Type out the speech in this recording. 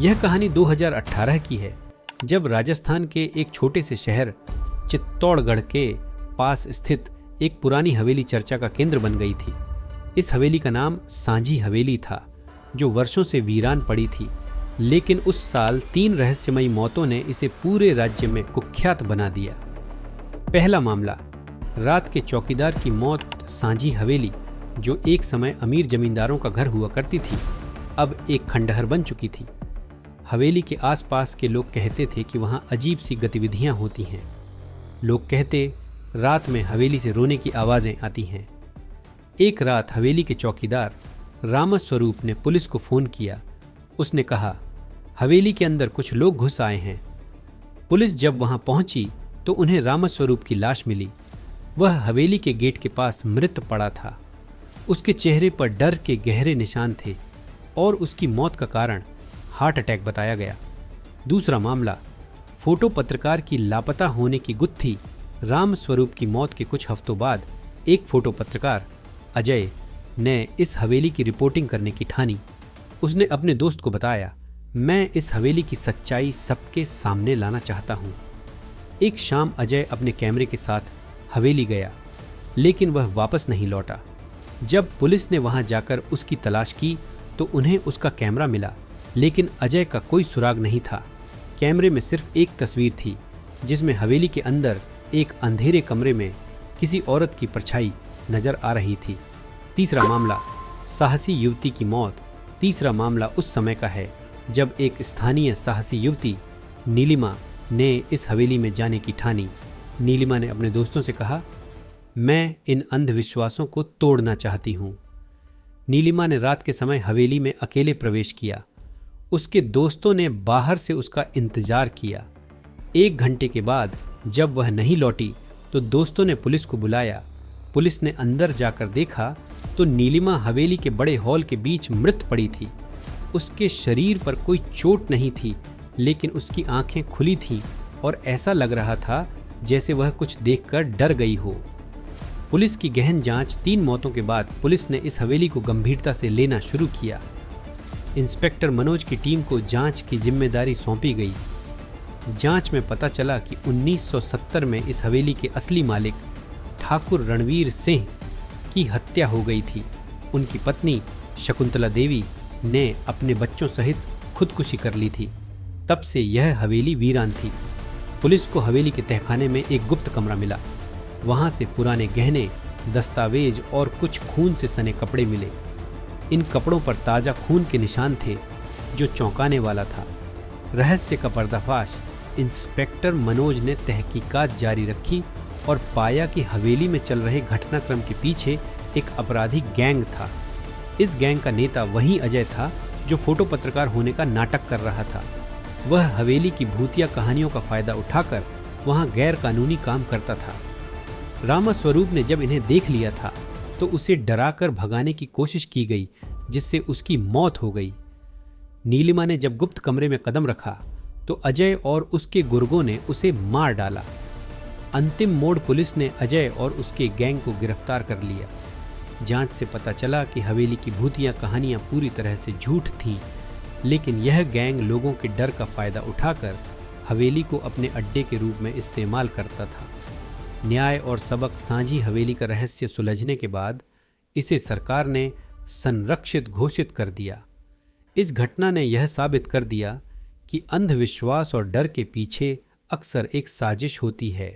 यह कहानी 2018 की है, जब राजस्थान के एक छोटे से शहर चित्तौड़गढ़ के पास स्थित एक पुरानी हवेली चर्चा का केंद्र बन गई थी। इस हवेली का नाम सांझी हवेली था, जो वर्षों से वीरान पड़ी थी, लेकिन उस साल 3 रहस्यमयी मौतों ने इसे पूरे राज्य में कुख्यात बना दिया। पहला मामला, रात के चौकीदार की मौत। सांझी हवेली, जो एक समय अमीर जमींदारों का घर हुआ करती थी, अब एक खंडहर बन चुकी थी। हवेली के आसपास के लोग कहते थे कि वहाँ अजीब सी गतिविधियाँ होती हैं। लोग कहते, रात में हवेली से रोने की आवाज़ें आती हैं। एक रात हवेली के चौकीदार रामस्वरूप ने पुलिस को फ़ोन किया। उसने कहा, हवेली के अंदर कुछ लोग घुस आए हैं। पुलिस जब वहाँ पहुँची तो उन्हें रामस्वरूप की लाश मिली। वह हवेली के गेट के पास मृत पड़ा था। उसके चेहरे पर डर के गहरे निशान थे और उसकी मौत का कारण हार्ट अटैक बताया गया। दूसरा मामला, फोटो पत्रकार की लापता होने की गुत्थी। रामस्वरूप की मौत के कुछ हफ्तों बाद एक फोटो पत्रकार अजय ने इस हवेली की रिपोर्टिंग करने की ठानी। उसने अपने दोस्त को बताया, मैं इस हवेली की सच्चाई सबके सामने लाना चाहता हूँ। एक शाम अजय अपने कैमरे के साथ हवेली गया, लेकिन वह वापस नहीं लौटा। जब पुलिस ने वहां जाकर उसकी तलाश की तो उन्हें उसका कैमरा मिला, लेकिन अजय का कोई सुराग नहीं था। कैमरे में सिर्फ एक तस्वीर थी, जिसमें हवेली के अंदर एक अंधेरे कमरे में किसी औरत की परछाई नजर आ रही थी। तीसरा मामला, साहसी युवती की मौत। तीसरा मामला उस समय का है जब एक स्थानीय साहसी युवती नीलिमा ने इस हवेली में जाने की ठानी। नीलिमा ने अपने दोस्तों से कहा, मैं इन अंधविश्वासों को तोड़ना चाहती हूँ। नीलिमा ने रात के समय हवेली में अकेले प्रवेश किया। उसके दोस्तों ने बाहर से उसका इंतजार किया। 1 घंटे के बाद जब वह नहीं लौटी तो दोस्तों ने पुलिस को बुलाया। पुलिस ने अंदर जाकर देखा तो नीलिमा हवेली के बड़े हॉल के बीच मृत पड़ी थी। उसके शरीर पर कोई चोट नहीं थी, लेकिन उसकी आंखें खुली थीं और ऐसा लग रहा था जैसे वह कुछ देखकर डर गई हो। पुलिस की गहन जांच, 3 मौतों के बाद पुलिस ने इस हवेली को गंभीरता से लेना शुरू किया। इंस्पेक्टर मनोज की टीम को जांच की जिम्मेदारी सौंपी गई। जांच में पता चला कि 1970 में इस हवेली के असली मालिक ठाकुर रणवीर सिंह की हत्या हो गई थी। उनकी पत्नी शकुंतला देवी ने अपने बच्चों सहित खुदकुशी कर ली थी। तब से यह हवेली वीरान थी। पुलिस को हवेली के तहखाने में एक गुप्त कमरा मिला। वहां से पुराने गहने, दस्तावेज और कुछ खून से सने कपड़े मिले। इन कपड़ों पर ताज़ा खून के निशान थे, जो चौंकाने वाला था। रहस्य का पर्दाफाश, इंस्पेक्टर मनोज ने तहकीकात जारी रखी और पाया कि हवेली में चल रहे घटनाक्रम के पीछे एक अपराधी गैंग था। इस गैंग का नेता वही अजय था जो फोटो पत्रकार होने का नाटक कर रहा था। वह हवेली की भूतिया कहानियों का फायदा उठाकर वहां गैर कानूनी काम करता था। रामस्वरूप ने जब इन्हें देख लिया था तो उसे डराकर भगाने की कोशिश की गई, जिससे उसकी मौत हो गई। नीलिमा ने जब गुप्त कमरे में कदम रखा तो अजय और उसके गुर्गों ने उसे मार डाला। अंतिम मोड़, पुलिस ने अजय और उसके गैंग को गिरफ्तार कर लिया। जांच से पता चला कि हवेली की भूतिया कहानियां पूरी तरह से झूठ थीं, लेकिन यह गैंग लोगों के डर का फायदा उठाकर हवेली को अपने अड्डे के रूप में इस्तेमाल करता था। न्याय और सबक सांझी हवेली का रहस्य सुलझने के बाद इसे सरकार ने संरक्षित घोषित कर दिया। इस घटना ने यह साबित कर दिया कि अंधविश्वास और डर के पीछे अक्सर एक साजिश होती है।